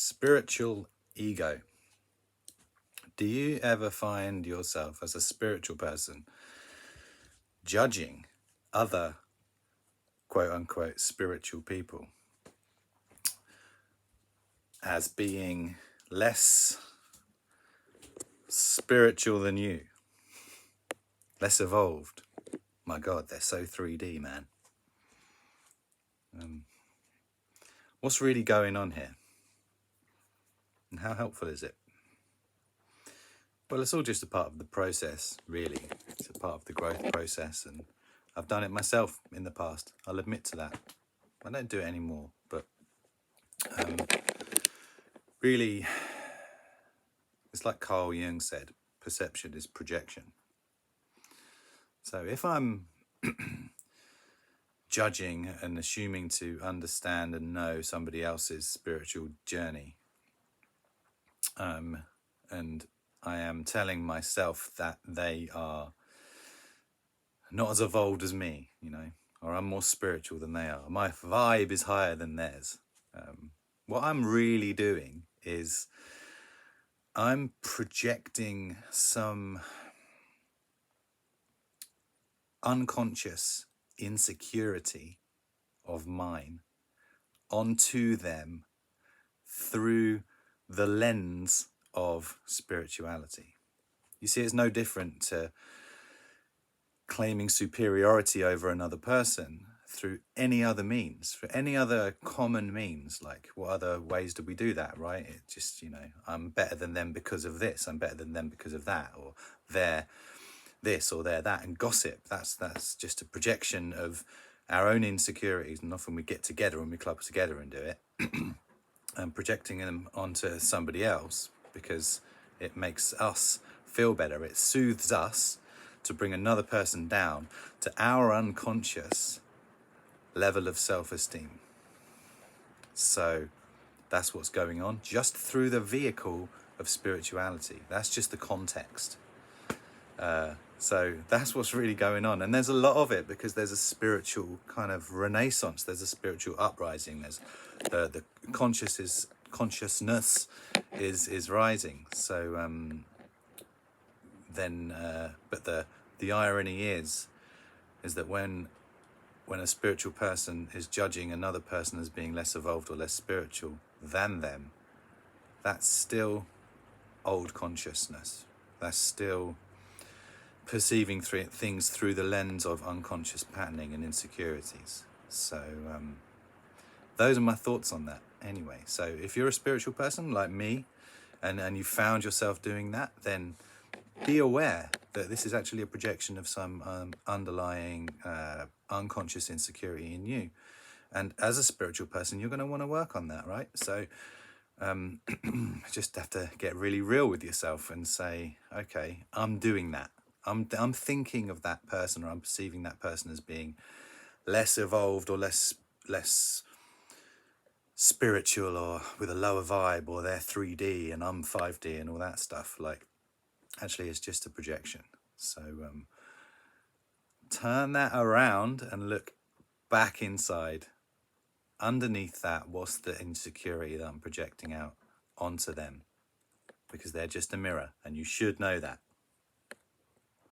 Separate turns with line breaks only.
Spiritual ego. Do you ever find yourself as a spiritual person judging other quote unquote spiritual people as being less spiritual than you, less evolved? My God, they're so 3D, man. What's really going on here? And how helpful is it? Well, it's all just a part of the process, really. It's a part of the growth process, and I've done it myself in the past. I'll admit to that. I don't do it anymore, but really, it's like Carl Jung said, perception is projection. So if I'm judging and assuming to understand and know somebody else's spiritual journey, and I am telling myself that they are not as evolved as me, or I'm more spiritual than they are. My vibe is higher than theirs. What I'm really doing is I'm projecting some unconscious insecurity of mine onto them through the lens of spirituality. You see, it's no different to claiming superiority over another person through any other means, for any other common means. Like, what other ways do we do that, right? It just, I'm better than them because of this, I'm better than them because of that, or they're this or they're that. And gossip, that's just a projection of our own insecurities, and often we get together and we club together and do it and projecting them onto somebody else because it makes us feel better. It soothes us to bring another person down to our unconscious level of self-esteem. So that's what's going on, just through the vehicle of spirituality. That's just the context. So that's what's really going on. And there's a lot of it because there's a spiritual kind of renaissance. There's a spiritual uprising. There's the consciousness is rising. So but the irony is that when a spiritual person is judging another person as being less evolved or less spiritual than them, that's still old consciousness. That's still perceiving things through the lens of unconscious patterning and insecurities. So those are my thoughts on that anyway. So if you're a spiritual person like me and you found yourself doing that, then be aware that this is actually a projection of some underlying unconscious insecurity in you. And as a spiritual person, you're going to want to work on that, right? So just have to get really real with yourself and say, okay, I'm doing that. I'm thinking of that person, or I'm perceiving that person as being less evolved or less spiritual, or with a lower vibe, or they're 3D and I'm 5D and all that stuff. Like, actually, it's just a projection. So turn that around and look back inside. Underneath that, what's the insecurity that I'm projecting out onto them? Because they're just a mirror, and you should know that.